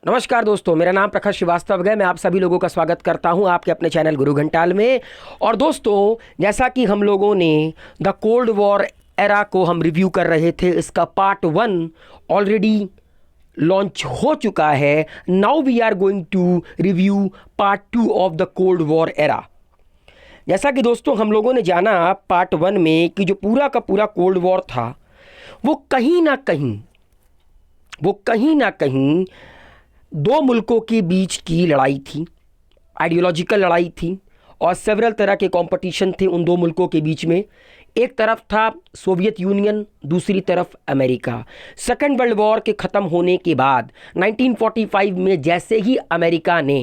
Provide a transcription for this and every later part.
नमस्कार दोस्तों, मेरा नाम प्रखर श्रीवास्तव है। मैं आप सभी लोगों का स्वागत करता हूं आपके अपने चैनल गुरु घंटाल में। और दोस्तों, जैसा कि हम लोगों ने द कोल्ड वॉर एरा को हम रिव्यू कर रहे थे, इसका पार्ट 1 ऑलरेडी लॉन्च हो चुका है। Now we are going to review part 2 of the cold war era. जैसा कि दोस्तों हम लोगों ने जाना पार्ट 1 में कि जो पूरा का पूरा कोल्ड वॉर था वो कहीं ना कहीं दो मुल्कों के बीच की लड़ाई थी, आइडियोलॉजिकल लड़ाई थी और सेवरल तरह के कंपटीशन थे उन दो मुल्कों के बीच में। एक तरफ था सोवियत यूनियन, दूसरी तरफ अमेरिका। सेकेंड वर्ल्ड वॉर के ख़त्म होने के बाद 1945 में जैसे ही अमेरिका ने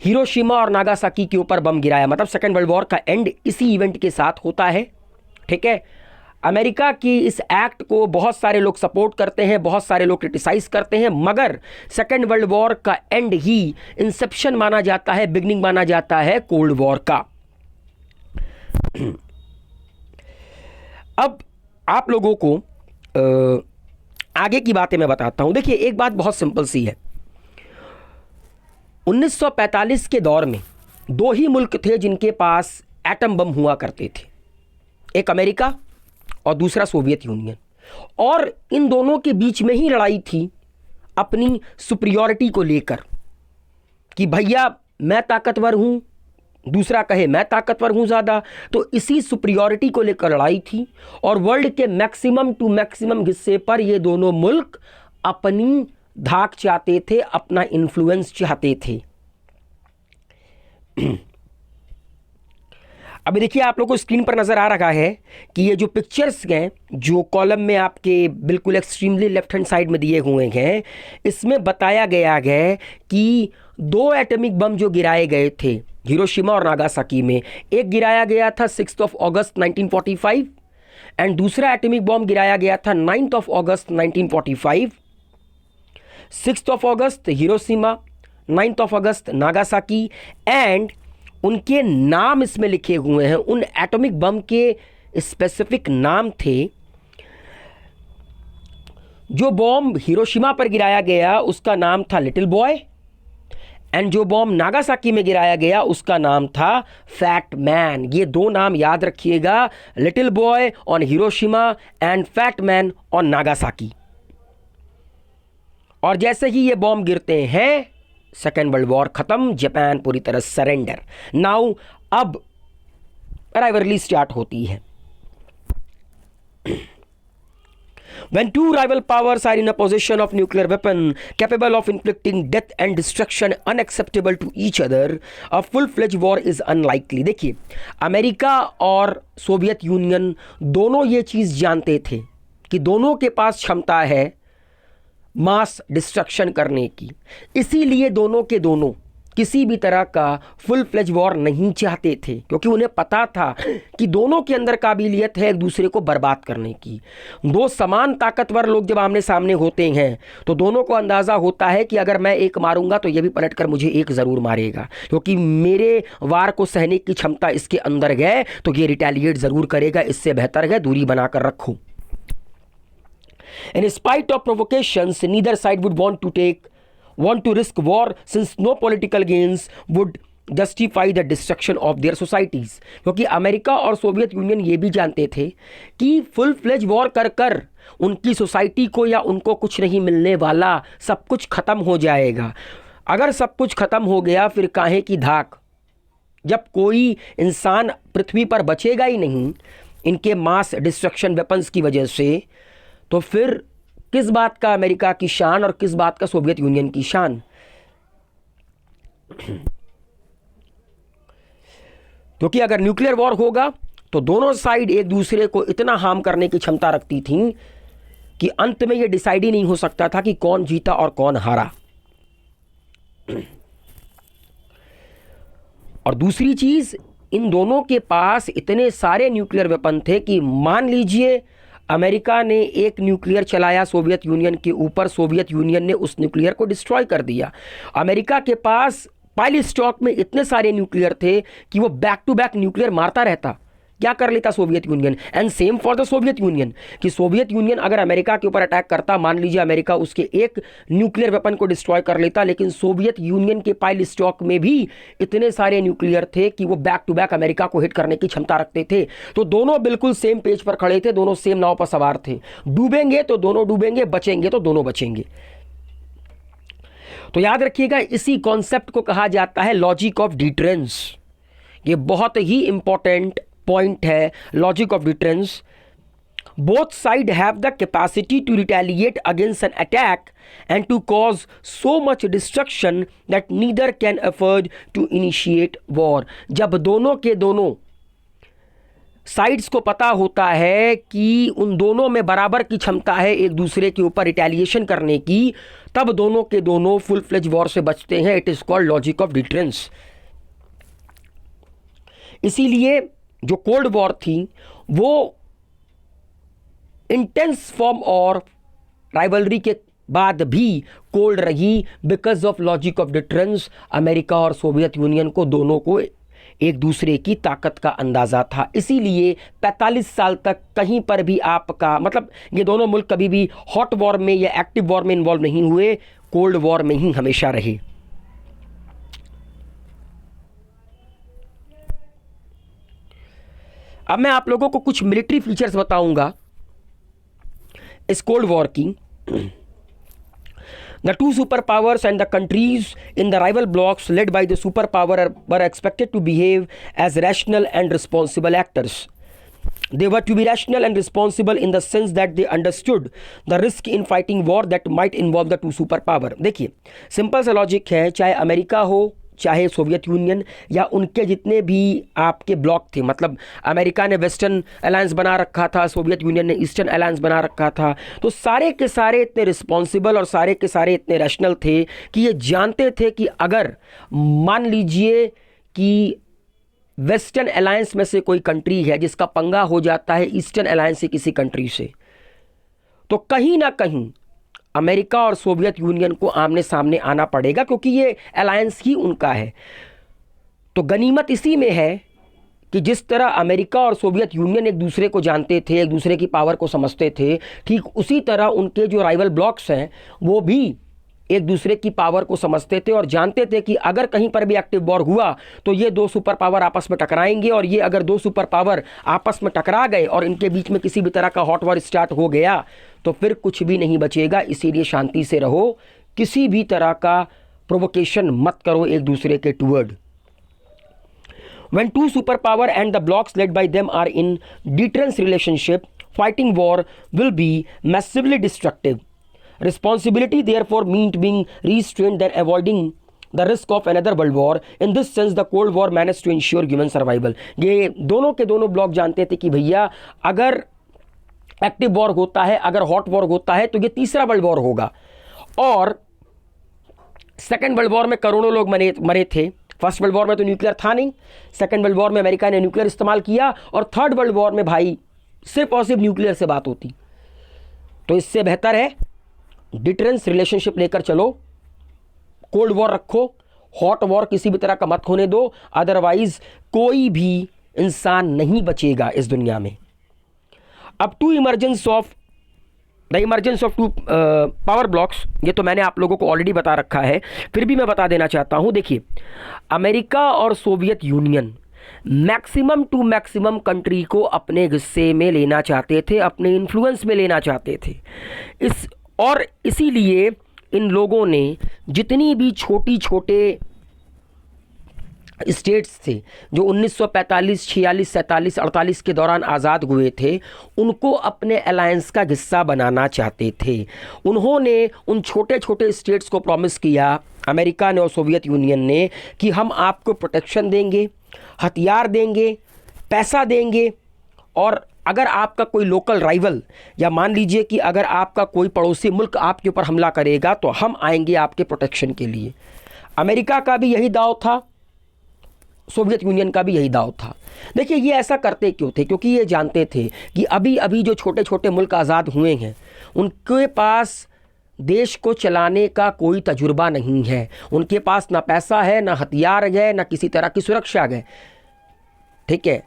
हिरोशिमा और नागासाकी के ऊपर बम गिराया, मतलब सेकेंड वर्ल्ड वॉर का एंड इसी इवेंट के साथ होता है। ठीक है, अमेरिका की इस एक्ट को बहुत सारे लोग सपोर्ट करते हैं, बहुत सारे लोग क्रिटिसाइज करते हैं, मगर सेकेंड वर्ल्ड वॉर का एंड ही इंसेप्शन माना जाता है, बिगनिंग माना जाता है कोल्ड वॉर का। अब आप लोगों को आगे की बातें मैं बताता हूं। देखिए, एक बात बहुत सिंपल सी है। 1945 के दौर में दो ही मुल्क थे जिनके पास एटम बम हुआ करते थे, एक अमेरिका और दूसरा सोवियत यूनियन। और इन दोनों के बीच में ही लड़ाई थी अपनी सुपीरियॉरिटी को लेकर कि भैया मैं ताकतवर हूं, दूसरा कहे मैं ताकतवर हूं ज़्यादा। तो इसी सुपीरियॉरिटी को लेकर लड़ाई थी और वर्ल्ड के मैक्सिमम टू मैक्सिमम हिस्से पर ये दोनों मुल्क अपनी धाक चाहते थे, अपना इन्फ्लुएंस चाहते थे। अभी देखिए, आप लोगों को स्क्रीन पर नज़र आ रहा है कि ये जो पिक्चर्स हैं जो कॉलम में आपके बिल्कुल एक्सट्रीमली लेफ्ट हैंड साइड में दिए हुए हैं, इसमें बताया गया है कि दो एटॉमिक बम जो गिराए गए थे हिरोशिमा और नागासाकी में, एक गिराया गया था 6 अगस्त 1945 एंड दूसरा एटॉमिक बम गिराया गया था 9 अगस्त 1945। 6 अगस्त हिरोशिमा, 9 अगस्त नागासाकी, एंड उनके नाम इसमें लिखे हुए हैं। उन एटॉमिक बम के स्पेसिफिक नाम थे। जो बॉम्ब हिरोशिमा पर गिराया गया उसका नाम था लिटिल बॉय एंड जो बॉम्ब नागासाकी में गिराया गया उसका नाम था फैट मैन। ये दो नाम याद रखिएगा, little boy on Hiroshima and fat man on Nagasaki. और जैसे ही ये बॉम्ब गिरते हैं सेकेंड वर्ल्ड वॉर खत्म, जापान पूरी तरह सरेंडर। नाउ अब राइवलरी स्टार्ट होती है। When two rival powers are in a possession of nuclear weapon capable of inflicting death and destruction unacceptable to each other, a full-fledged war is unlikely। देखिए, America और Soviet union दोनों ये चीज़ जानते थे कि दोनों के पास क्षमता है मास डिस्ट्रक्शन करने की, इसीलिए दोनों के दोनों किसी भी तरह का फुल फ्लेज वॉर नहीं चाहते थे, क्योंकि उन्हें पता था कि दोनों के अंदर काबिलियत है एक दूसरे को बर्बाद करने की। दो समान ताकतवर लोग जब आमने सामने होते हैं तो दोनों को अंदाज़ा होता है कि अगर मैं एक मारूंगा तो ये भी पलटकर मुझे एक ज़रूर मारेगा, क्योंकि मेरे वार को सहने की क्षमता इसके अंदर है तो ये रिटेलिएट ज़रूर करेगा। इससे बेहतर है दूरी बनाकर रखूँ। In spite of provocations, neither side would want to risk war since no political gains would justify the destruction of their societies। क्योंकि अमेरिका और सोवियत यूनियन ये भी जानते थे कि फुल फ्लेज वॉर कर उनकी सोसाइटी को या उनको कुछ नहीं मिलने वाला, सब कुछ ख़त्म हो जाएगा। अगर सब कुछ ख़त्म हो गया फिर काहे की धाक, जब कोई इंसान पृथ्वी पर बचेगा ही नहीं इनके मास डिस्ट्रक्शन वेपन्स की वजह से, तो फिर किस बात का अमेरिका की शान और किस बात का सोवियत यूनियन की शान। क्योंकि अगर न्यूक्लियर वॉर होगा तो दोनों साइड एक दूसरे को इतना हार्म करने की क्षमता रखती थी कि अंत में यह डिसाइड ही नहीं हो सकता था कि कौन जीता और कौन हारा। और दूसरी चीज, इन दोनों के पास इतने सारे न्यूक्लियर वेपन थे कि मान लीजिए अमेरिका ने एक न्यूक्लियर चलाया सोवियत यूनियन के ऊपर, सोवियत यूनियन ने उस न्यूक्लियर को डिस्ट्रॉय कर दिया। अमेरिका के पास पाइल स्टॉक में इतने सारे न्यूक्लियर थे कि वो बैक टू बैक न्यूक्लियर मारता रहता, क्या कर लेता Soviet union, and same for the Soviet union, कि सोवियत यूनियन अगर अमेरिका के ऊपर अटैक करता, मान लीजिए अमेरिका उसके एक न्यूक्लियर वेपन को डिस्ट्रॉय कर लेता, लेकिन सोवियत यूनियन के पाइल स्टॉक में भी इतने सारे न्यूक्लियर थे कि वो बैक टू बैक अमेरिका को हिट करने की क्षमता रखते थे। तो दोनों बिल्कुल सेम पेज पर खड़े थे, दोनों सेम नाव पर सवार थे, डूबेंगे तो दोनों डूबेंगे, बचेंगे तो दोनों बचेंगे। तो याद रखिएगा, इसी कॉन्सेप्ट को कहा जाता है लॉजिक ऑफ डिटरेंस। ये बहुत ही इंपॉर्टेंट पॉइंट है, logic of deterrence. Both side have the capacity to retaliate against an attack and to cause so much destruction that neither can afford to initiate war. जब दोनों के दोनों sides को पता होता है कि उन दोनों में बराबर की क्षमता है एक दूसरे के ऊपर रिटेलिएशन करने की, तब दोनों के दोनों फुल फ्लेज वॉर से बचते हैं। It is called logic of deterrence. इसीलिए जो कोल्ड वॉर थी वो इंटेंस फॉर्म और राइवलरी के बाद भी कोल्ड रही, because of logic of deterrence. America और सोवियत यूनियन को दोनों को एक दूसरे की ताकत का अंदाज़ा था। इसीलिए 45 साल तक कहीं पर भी आपका मतलब ये दोनों मुल्क कभी भी हॉट वॉर में या एक्टिव वॉर में इन्वॉल्व नहीं हुए, कोल्ड वॉर में ही हमेशा रहे। अब मैं आप लोगों को कुछ मिलिट्री फीचर्स बताऊंगा इस कोल्ड वॉर की। The two superpowers and the countries in the rival blocs led by the superpower were expected to behave as rational and responsible actors. They were to be rational and responsible in the sense that they understood the risk in fighting war that might involve the two superpower. देखिए simple सा logic है, चाहे America हो चाहे Soviet union या उनके जितने भी आपके ब्लॉक थे, मतलब अमेरिका ने वेस्टर्न अलायंस बना रखा था, सोवियत यूनियन ने ईस्टर्न अलायंस बना रखा था, तो सारे के सारे इतने रिस्पॉन्सिबल और सारे के सारे इतने रैशनल थे कि ये जानते थे कि अगर मान लीजिए कि वेस्टर्न अलायंस में से कोई कंट्री है जिसका पंगा हो जाता है ईस्टर्न अलायंस से किसी कंट्री से, तो कहीं ना कहीं अमेरिका और सोवियत यूनियन को आमने सामने आना पड़ेगा, क्योंकि ये अलायंस ही उनका है। तो गनीमत इसी में है कि जिस तरह अमेरिका और सोवियत यूनियन एक दूसरे को जानते थे, एक दूसरे की पावर को समझते थे, ठीक उसी तरह उनके जो राइवल ब्लॉक्स हैं वो भी एक दूसरे की पावर को समझते थे और जानते थे कि अगर कहीं पर भी एक्टिव वॉर हुआ तो ये दो सुपर पावर आपस में टकराएंगे, और ये अगर दो सुपर पावर आपस में टकरा गए और इनके बीच में किसी भी तरह का हॉट वॉर स्टार्ट हो गया तो फिर कुछ भी नहीं बचेगा। इसीलिए शांति से रहो, किसी भी तरह का प्रोवोकेशन मत करो एक दूसरे के toward. When two superpower and the blocks led by them are in deterrence relationship, fighting war will be massively destructive. Responsibility therefore meant being restrained than avoiding the risk of another world war. In this sense, the Cold War managed to ensure human survival. ये दोनों के दोनों block जानते थे कि भैया अगर active war होता है, अगर हॉट वॉर होता है तो ये तीसरा वर्ल्ड वॉर होगा। और सेकेंड वर्ल्ड वॉर में करोड़ों लोग मरे थे, फर्स्ट वर्ल्ड वॉर में तो न्यूक्लियर था नहीं, सेकेंड वर्ल्ड वॉर में अमेरिका ने न्यूक्लियर इस्तेमाल किया, और थर्ड वर्ल्ड वॉर में भाई सिर्फ और सिर्फ न्यूक्लियर से बात होती। तो इससे बेहतर है डिटरेंस रिलेशनशिप लेकर चलो, कोल्ड वॉर रखो, हॉट वॉर किसी भी तरह का मत होने दो, अदरवाइज कोई भी इंसान नहीं बचेगा इस दुनिया में। अब the emergence of two power blocs, ये तो मैंने आप लोगों को ऑलरेडी बता रखा है, फिर भी मैं बता देना चाहता हूं। देखिए अमेरिका और Soviet Union maximum to maximum country को अपने हिस्से में लेना चाहते थे, अपने इन्फ्लुएंस में लेना चाहते थे। इसीलिए इन लोगों ने जितनी भी छोटे स्टेट्स थे जो 1945, 46, 47, 48 के दौरान आज़ाद हुए थे, उनको अपने अलायंस का हिस्सा बनाना चाहते थे। उन्होंने उन छोटे छोटे स्टेट्स को प्रॉमिस किया, अमेरिका ने और सोवियत यूनियन ने, कि हम आपको प्रोटेक्शन देंगे, हथियार देंगे, पैसा देंगे, और अगर आपका कोई लोकल राइवल या मान लीजिए कि अगर आपका कोई पड़ोसी मुल्क आपके ऊपर हमला करेगा तो हम आएंगे आपके प्रोटेक्शन के लिए। अमेरिका का भी यही दाव था, सोवियत यूनियन का भी यही दाव था। देखिए ये ऐसा करते क्यों थे? क्योंकि ये जानते थे कि अभी अभी जो छोटे छोटे मुल्क आज़ाद हुए हैं उनके पास देश को चलाने का कोई तजुर्बा नहीं है, उनके पास ना पैसा है, ना हथियार है, ना किसी तरह की सुरक्षा है। ठीक है,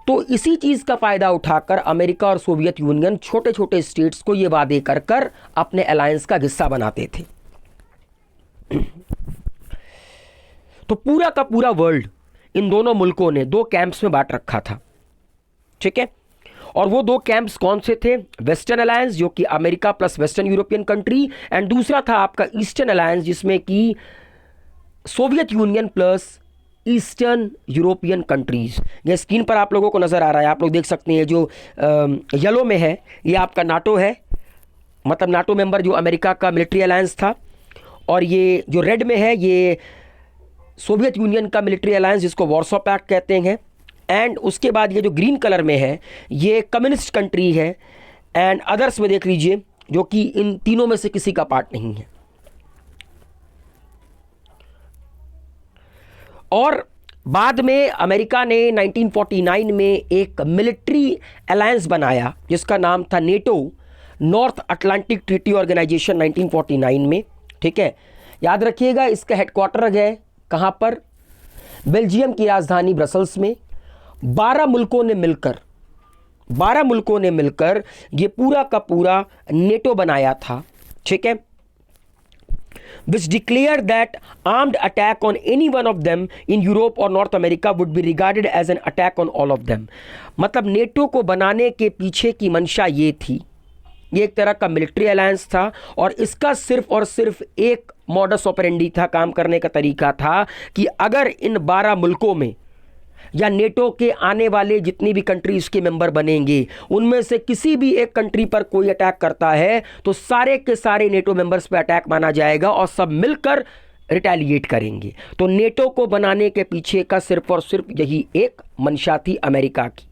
तो इसी चीज़ का फ़ायदा उठाकर अमेरिका और सोवियत यूनियन छोटे छोटे स्टेट्स को ये वादे कर कर अपने अलायंस का हिस्सा बनाते थे। तो पूरा का पूरा वर्ल्ड इन दोनों मुल्कों ने दो कैंप्स में बांट रखा था, ठीक है। और वो दो कैंप्स कौन से थे? वेस्टर्न अलायंस जो कि America plus western European country, and दूसरा था आपका ईस्टर्न अलायंस जिसमें कि Soviet union plus eastern European countries. ये स्क्रीन पर आप लोगों को नज़र आ रहा है, आप लोग देख सकते हैं, जो येलो में है ये आपका नाटो है, मतलब नाटो मेंबर जो अमेरिका का मिलिट्री अलायंस था, और ये जो रेड में है ये सोवियत यूनियन का मिलिट्री अलायंस जिसको वॉर्सो पैक्ट कहते हैं, एंड उसके बाद ये जो ग्रीन कलर में है ये कम्युनिस्ट कंट्री है, एंड अदर्स में देख लीजिए जो कि इन तीनों में से किसी का पार्ट नहीं है। और बाद में अमेरिका ने 1949 में एक मिलिट्री अलायंस बनाया जिसका नाम था NATO, North Atlantic Treaty Organization 1949 में, ठीक है। याद रखिएगा इसका हेडक्वार्टर है कहाँ पर? बेल्जियम की राजधानी ब्रसल्स में। 12 मुल्कों ने मिलकर ये पूरा का पूरा नेटो बनाया था, ठीक है, which declared that armed attack on any one of them in Europe or North America would be regarded as an attack on all of them। मतलब नेटो को बनाने के पीछे की मंशा ये थी, ये एक तरह का मिलिट्री अलायंस था, और इसका सिर्फ और सिर्फ एक मॉडस ऑपरेंडी था, काम करने का तरीका था कि अगर इन 12 मुल्कों में या नेटो के आने वाले जितनी भी कंट्रीज के मेंबर बनेंगे उनमें से किसी भी एक कंट्री पर कोई अटैक करता है तो सारे के सारे नेटो मेंबर्स पे अटैक माना जाएगा और सब मिलकर रिटेलिएट करेंगे। तो नेटो को बनाने के पीछे का सिर्फ और सिर्फ यही एक मंशा थी अमेरिका की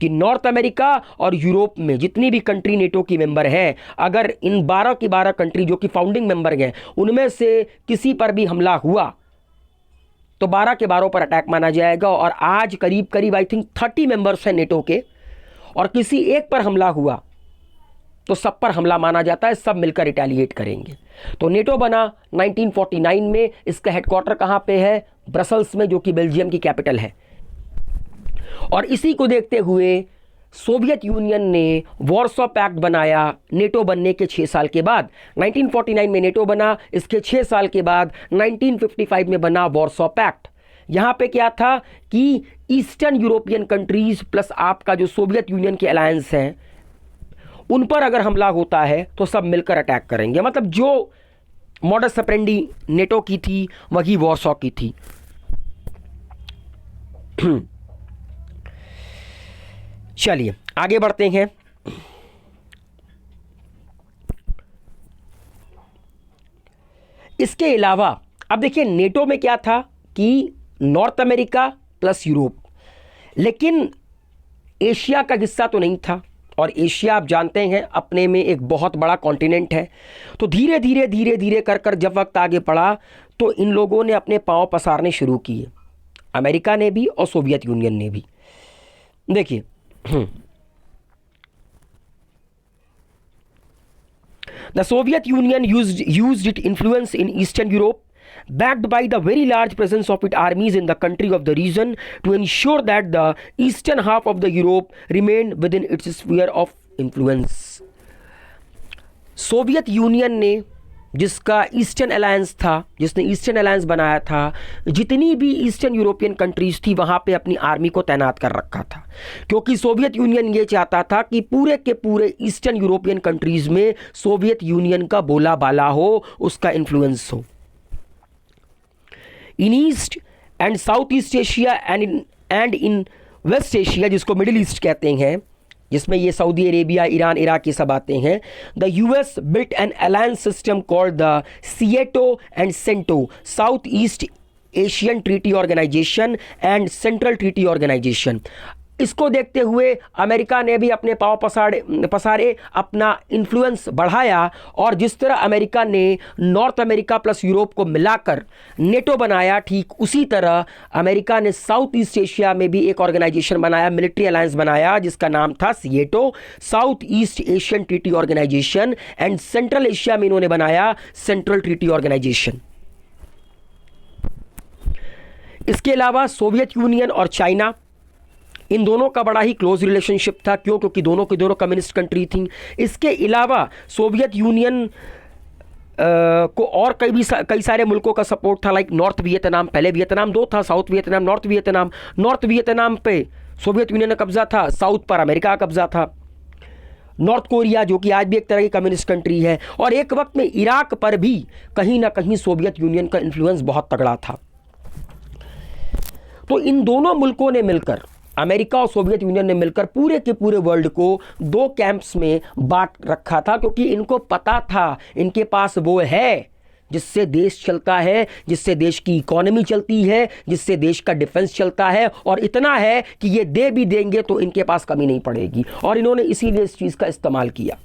कि नॉर्थ अमेरिका और यूरोप में जितनी भी कंट्री नेटो की मेंबर हैं, अगर इन 12 की 12 कंट्री जो कि फाउंडिंग मेंबर हैं उनमें से किसी पर भी हमला हुआ तो 12 के 12 पर अटैक माना जाएगा। और आज करीब करीब आई थिंक 30 मेंबर्स हैं नेटो के, और किसी एक पर हमला हुआ तो सब पर हमला माना जाता है, सब मिलकर रिटेलिएट करेंगे। तो नेटो बना 1949 में। इसका हेडक्वार्टर कहाँ पे है? ब्रसल्स में, जो कि बेल्जियम की कैपिटल है। और इसी को देखते हुए सोवियत यूनियन ने वॉर्सो पैक्ट बनाया नेटो बनने के 6 साल के बाद। 1949 में नेटो बना, इसके 6 साल के बाद 1955 में बना वॉर्सो पैक्ट। यहाँ पे क्या था कि ईस्टर्न यूरोपियन कंट्रीज प्लस आपका जो सोवियत यूनियन के अलायंस हैं उन पर अगर हमला होता है तो सब मिलकर अटैक करेंगे। मतलब जो मॉडस ऑपरेंडी नेटो की थी वही वॉर्सो की थी। चलिए आगे बढ़ते हैं। इसके अलावा अब देखिए नेटो में क्या था कि नॉर्थ अमेरिका प्लस यूरोप, लेकिन एशिया का हिस्सा तो नहीं था। और एशिया आप जानते हैं अपने में एक बहुत बड़ा कॉन्टिनेंट है। तो धीरे धीरे धीरे धीरे कर कर जब वक्त आगे बढ़ा तो इन लोगों ने अपने पांव पसारने शुरू किए, अमेरिका ने भी और सोवियत यूनियन ने भी। देखिए The Soviet Union used its influence in Eastern Europe, backed by the very large presence of its armies in the country of the region, to ensure that the eastern half of the Europe remained within its sphere of influence. Soviet union ने जिसका eastern alliance था, जिसने eastern alliance बनाया था, जितनी भी eastern European countries थी वहाँ पे अपनी आर्मी को तैनात कर रखा था, क्योंकि सोवियत यूनियन ये चाहता था कि पूरे के पूरे ईस्टर्न यूरोपियन कंट्रीज में सोवियत यूनियन का बोला बाला हो, उसका इन्फ्लुएंस हो। In East and South East Asia and in West Asia, जिसको मिडिल ईस्ट कहते हैं, जिसमें ये सऊदी अरेबिया, ईरान, इराक ये सब आते हैं, the US built an alliance system called the SEATO and CENTO, South East Asian Treaty Organization and Central Treaty Organization. इसको देखते हुए अमेरिका ने भी अपने पांव पसारे, अपना इन्फ्लुएंस बढ़ाया, और जिस तरह अमेरिका ने नॉर्थ अमेरिका प्लस यूरोप को मिलाकर नेटो बनाया, ठीक उसी तरह अमेरिका ने साउथ ईस्ट एशिया में भी एक ऑर्गेनाइजेशन बनाया, मिलिट्री अलायंस बनाया, जिसका नाम था SEATO, South East Asian Treaty Organization, and Central Asia में इन्होंने बनाया सेंट्रल ट्रीटी ऑर्गेनाइजेशन। इसके अलावा सोवियत यूनियन और चाइना, इन दोनों का बड़ा ही क्लोज रिलेशनशिप था। क्यों? क्योंकि दोनों की दोनों कम्युनिस्ट कंट्री थी। इसके अलावा सोवियत यूनियन को और कई सारे मुल्कों का सपोर्ट था, लाइक नॉर्थ वियतनाम। पहले वियतनाम दो था, south Vietnam, north Vietnam. North Vietnam पे सोवियत यूनियन का कब्जा था, साउथ पर अमेरिका का कब्जा था। नॉर्थ कोरिया जो कि आज भी एक तरह की कम्युनिस्ट कंट्री है, और एक वक्त में इराक पर भी कहीं ना कहीं सोवियत यूनियन का इन्फ्लुएंस बहुत तगड़ा था। तो इन दोनों मुल्कों ने मिलकर, अमेरिका और सोवियत यूनियन ने मिलकर पूरे के पूरे वर्ल्ड को दो कैंप्स में बांट रखा था, क्योंकि इनको पता था इनके पास वो है जिससे देश चलता है, जिससे देश की इकोनॉमी चलती है, जिससे देश का डिफेंस चलता है, और इतना है कि ये दे भी देंगे तो इनके पास कमी नहीं पड़ेगी। और इन्होंने इसीलिए इस चीज़ का इस्तेमाल किया,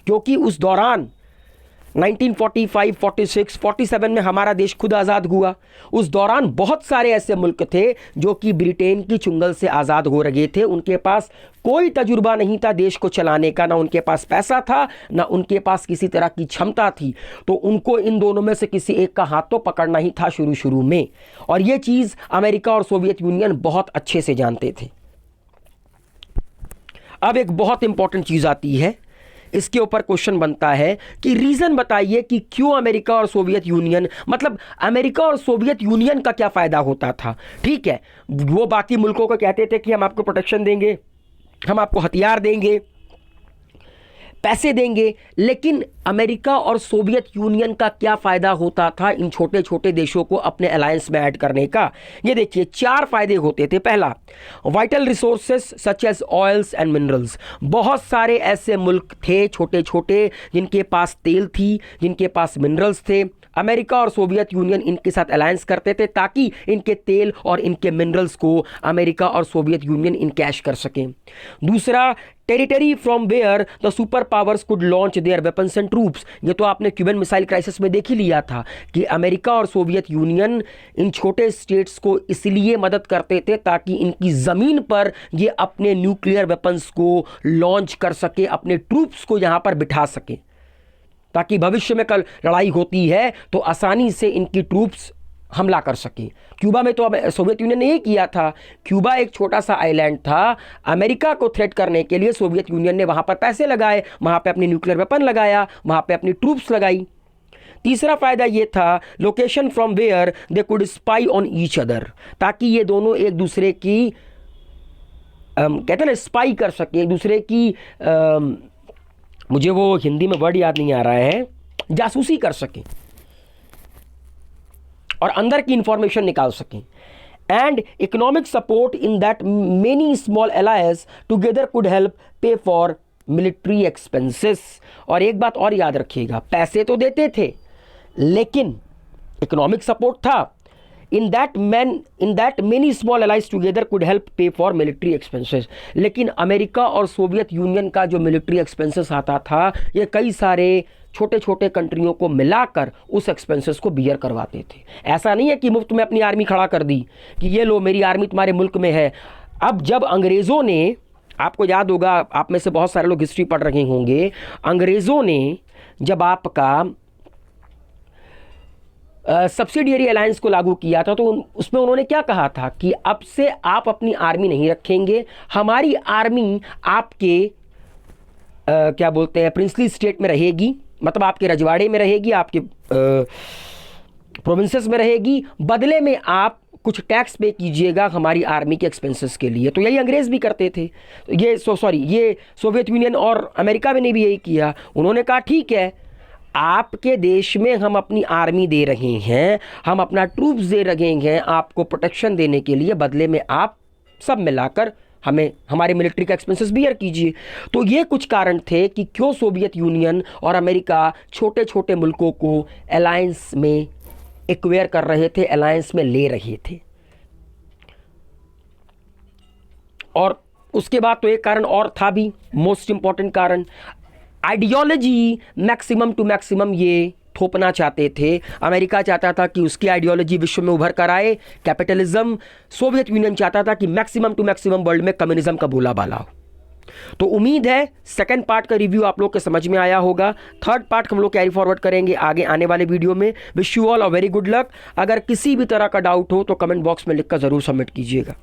क्योंकि उस दौरान 1945, 46, 47 में हमारा देश खुद आज़ाद हुआ। उस दौरान बहुत सारे ऐसे मुल्क थे जो कि ब्रिटेन की चुंगल से आज़ाद हो रहे थे। उनके पास कोई तजुर्बा नहीं था देश को चलाने का, ना उनके पास पैसा था, ना उनके पास किसी तरह की क्षमता थी। तो उनको इन दोनों में से किसी एक का हाथ तो पकड़ना ही था शुरू में, और ये चीज़ अमेरिका और सोवियत यूनियन बहुत अच्छे से जानते थे। अब एक बहुत इंपॉर्टेंट चीज़ आती है, इसके ऊपर क्वेश्चन बनता है कि रीज़न बताइए कि क्यों अमेरिका और सोवियत यूनियन, मतलब अमेरिका और सोवियत यूनियन का क्या फ़ायदा होता था। ठीक है, वो बाकी मुल्कों को कहते थे कि हम आपको प्रोटेक्शन देंगे, हम आपको हथियार देंगे, पैसे देंगे, लेकिन अमेरिका और सोवियत यूनियन का क्या फ़ायदा होता था इन छोटे छोटे देशों को अपने अलायंस में ऐड करने का। ये देखिए 4 फ़ायदे होते थे। पहला, vital resources such as oils and minerals. बहुत सारे ऐसे मुल्क थे छोटे छोटे जिनके पास तेल थी, जिनके पास मिनरल्स थे। अमेरिका और सोवियत यूनियन इनके साथ अलायंस करते थे ताकि इनके तेल और इनके मिनरल्स को अमेरिका और सोवियत यूनियन इनकैश कर सकें। दूसरा, territory from where the superpowers could launch their weapons and troops. ये तो आपने क्यूबन मिसाइल क्राइसिस में देख ही लिया था कि अमेरिका और सोवियत यूनियन इन छोटे स्टेट्स को इसलिए मदद करते थे ताकि इनकी ज़मीन पर ये अपने न्यूक्लियर वेपन्स को लॉन्च कर सके, अपने ट्रूप्स को यहाँ पर बिठा सके, ताकि भविष्य में कल लड़ाई होती है तो आसानी से इनकी ट्रूप्स हमला कर सके। क्यूबा में तो अब सोवियत यूनियन ने ये किया था। क्यूबा एक छोटा सा आइलैंड था, अमेरिका को थ्रेट करने के लिए सोवियत यूनियन ने वहाँ पर पैसे लगाए, वहाँ पे अपनी न्यूक्लियर वेपन लगाया, वहाँ पे अपनी ट्रूप्स लगाई। तीसरा फ़ायदा ये था, location from where they could spy on each other, ताकि ये दोनों एक दूसरे की कहते हैं ना स्पाई कर सके, एक दूसरे की मुझे वो हिंदी में वर्ड याद नहीं आ रहा है, जासूसी कर सकें और अंदर की इंफॉर्मेशन निकाल सकें। And economic support in that many small alliance together could help पे फॉर मिलिट्री एक्सपेंसेस। और एक बात और याद रखिएगा, पैसे तो देते थे लेकिन इकोनॉमिक सपोर्ट था। In that many small allies together could help पे फॉर मिलिट्री एक्सपेंसेस। लेकिन अमेरिका और सोवियत यूनियन का जो मिलिट्री एक्सपेंसेस आता था, ये कई सारे छोटे छोटे कंट्रियों को मिलाकर उस एक्सपेंसेस को बियर करवाते थे। ऐसा नहीं है कि मुफ्त में अपनी आर्मी खड़ा कर दी कि ये लो मेरी आर्मी तुम्हारे मुल्क में है। अब जब अंग्रेज़ों ने, आपको याद होगा, आप में से बहुत सारे लोग हिस्ट्री पढ़ रहे होंगे, अंग्रेज़ों ने जब आपका सब्सिडियरी अलायंस को लागू किया था तो उसमें उन्होंने क्या कहा था कि अब से आप अपनी आर्मी नहीं रखेंगे, हमारी आर्मी आपके क्या बोलते हैं प्रिंसली स्टेट में रहेगी, मतलब आपके रजवाड़े में रहेगी, आपके प्रोविंसेस में रहेगी, बदले में आप कुछ टैक्स पे कीजिएगा हमारी आर्मी के एक्सपेंसेस के लिए। तो यही अंग्रेज़ भी करते थे, ये सोवियत यूनियन और अमेरिका ने भी यही किया। उन्होंने कहा ठीक है, आपके देश में हम अपनी आर्मी दे रहे हैं, हम अपना ट्रूप्स दे रहे हैं आपको प्रोटेक्शन देने के लिए, बदले में आप सब मिलाकर हमें हमारे मिलिट्री का एक्सपेंसेस बियर कीजिए। तो ये कुछ कारण थे कि क्यों सोवियत यूनियन और अमेरिका छोटे छोटे मुल्कों को अलायंस में एक्वायर कर रहे थे, अलायंस में ले रहे थे। और उसके बाद तो एक कारण और था भी, मोस्ट इंपॉर्टेंट कारण, आइडियोलॉजी मैक्सिमम टू मैक्सिमम ये थोपना चाहते थे। अमेरिका चाहता था कि उसकी आइडियोलॉजी विश्व में उभर कर आए, कैपिटलिज्म। सोवियत यूनियन चाहता था कि मैक्सिमम टू मैक्सिमम वर्ल्ड में कम्युनिज्म का बोलाबाला हो। तो उम्मीद है सेकंड पार्ट का रिव्यू आप लोग के समझ में आया होगा। थर्ड पार्ट हम लोग कैरी फॉरवर्ड करेंगे आगे आने वाले वीडियो में। Wish you all a very good luck. अगर किसी भी तरह का डाउट हो तो कमेंट बॉक्स में लिखकर ज़रूर सबमिट कीजिएगा।